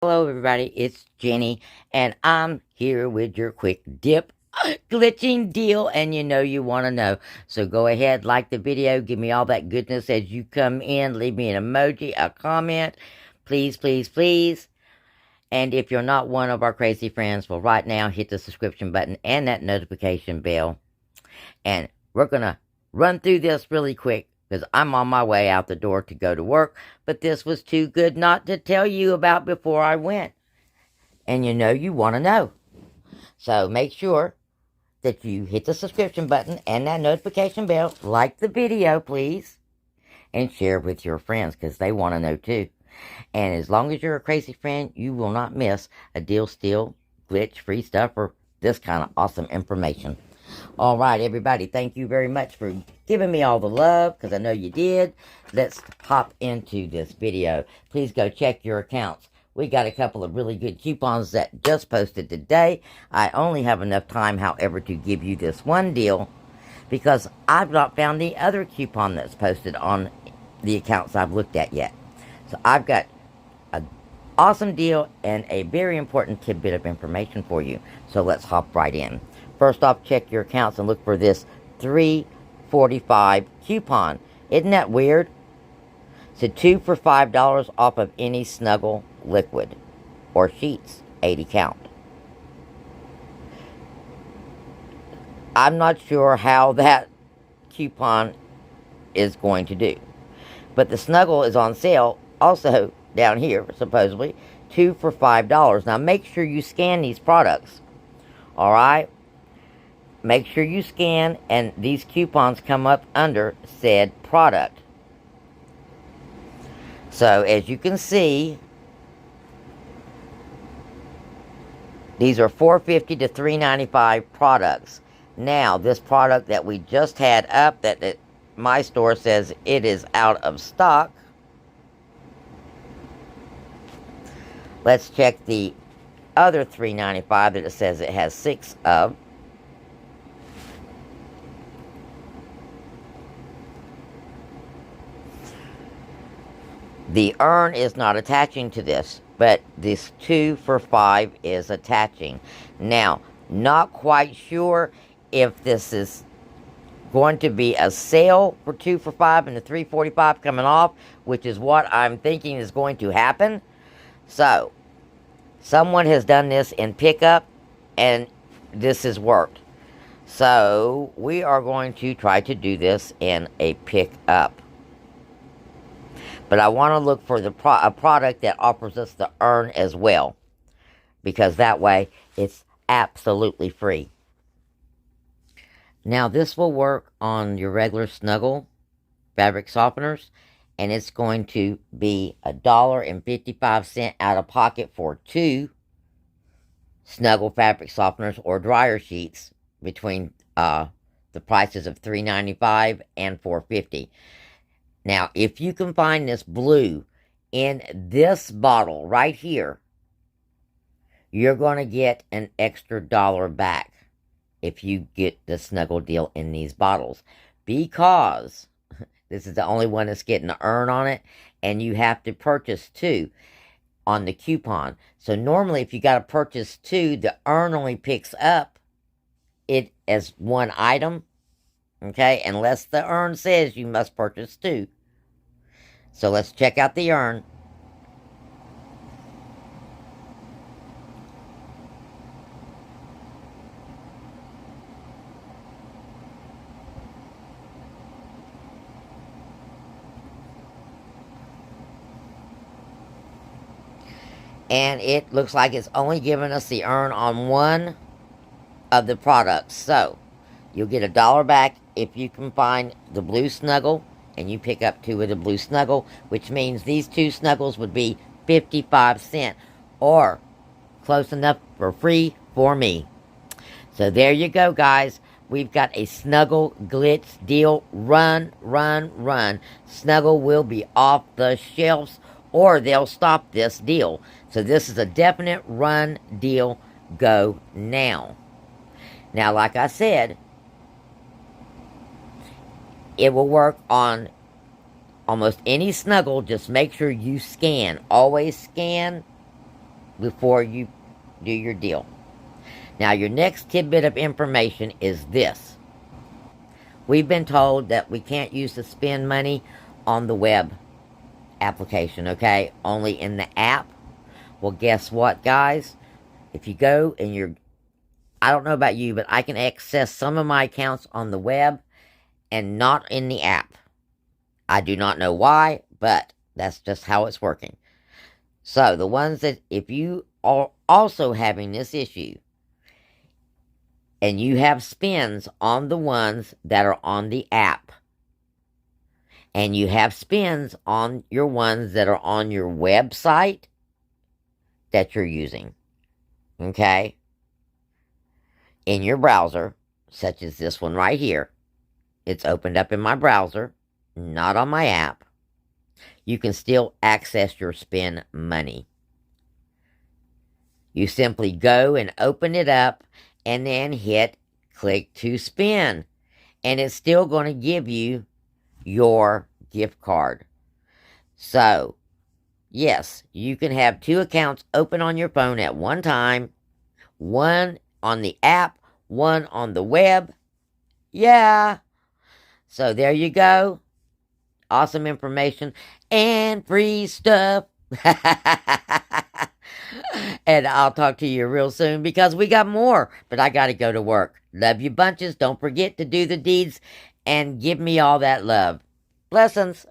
Hello, everybody. It's Jenny, and I'm here with your quick dip glitching deal. And you know you want to know. So go ahead, like the video, give me all that goodness as you come in. Leave me an emoji, a comment. Please, please, please. And if you're not one of our crazy friends, well, right now, hit the subscription button and that notification bell. And we're going to run through this really quick because I'm on my way out the door to go to work. But this was too good not to tell you about before I went. And you know you want to know. So make sure that you hit the subscription button and that notification bell. Like the video, please. And share with your friends because they want to know too. And as long as you're a crazy friend, you will not miss a deal, steal, glitch, free stuff, or this kind of awesome information. All right, everybody, thank you very much for giving me all the love, because I know you did. Let's hop into this video. Please go check your accounts. We got a couple of really good coupons that just posted today. I only have enough time, however, to give you this one deal, because I've not found the other coupon that's posted on the accounts I've looked at yet. So I've got an awesome deal and a very important tidbit of information for you. So let's hop right in. First off, check your accounts and look for this $3.45 coupon. Isn't that weird? It's a 2 for $5 off of any Snuggle liquid or sheets, 80 count. I'm not sure how that coupon is going to do. But the Snuggle is on sale also down here, supposedly, 2 for $5. Now make sure you scan these products. Alright? Make sure you scan, and these coupons come up under said product. So, as you can see, these are $4.50 to $3.95 products. Now, this product that we just had up, that my store says it is out of stock. Let's check the other $3.95 that it says it has 6 of. The urn is not attaching to this, but this 2 for $5 is attaching. Now, not quite sure if this is going to be a sale for 2 for $5 and the $3.45 coming off, which is what I'm thinking is going to happen. So, someone has done this in pickup, and this has worked. So, we are going to try to do this in a pickup. But I want to look for a product that offers us the urn as well, because that way it's absolutely free. Now this will work on your regular Snuggle fabric softeners, and it's going to be $1.55 out of pocket for 2 Snuggle fabric softeners or dryer sheets between the prices of $3.95 and $4.50. Now, if you can find this blue in this bottle right here, you're going to get an extra $1 back if you get the Snuggle deal in these bottles. Because this is the only one that's getting the urn on it, and you have to purchase 2 on the coupon. So normally, if you got to purchase 2, the urn only picks up it as one item. Okay, unless the urn says you must purchase 2. So let's check out the urn. And it looks like it's only giving us the urn on one of the products. So, you'll get $1 back if you can find the blue Snuggle, and you pick up 2 of the blue Snuggle, which means these 2 Snuggles would be 55 cents, or close enough for free for me. So there you go, guys. We've got a Snuggle glitch deal. Run, run, run. Snuggle will be off the shelves, or they'll stop this deal. So this is a definite run deal. Go now. Now, like I said, it will work on almost any Snuggle. Just make sure you scan. Always scan before you do your deal. Now, your next tidbit of information is this. We've been told that we can't use the spend money on the web application, okay? Only in the app. Well, guess what, guys? If you go and I don't know about you, but I can access some of my accounts on the web and not in the app. I do not know why, but that's just how it's working. So, the ones that, if you are also having this issue, and you have spins on the ones that are on the app, and you have spins on your ones that are on your website that you're using, okay, in your browser, such as this one right here, it's opened up in my browser, not on my app, you can still access your spin money. You simply go and open it up and then hit click to spin. And it's still going to give you your gift card. So, yes, you can have 2 accounts open on your phone at one time. One on the app, one on the web. Yeah. So there you go. Awesome information and free stuff. And I'll talk to you real soon because we got more. But I got to go to work. Love you bunches. Don't forget to do the deeds and give me all that love. Blessings.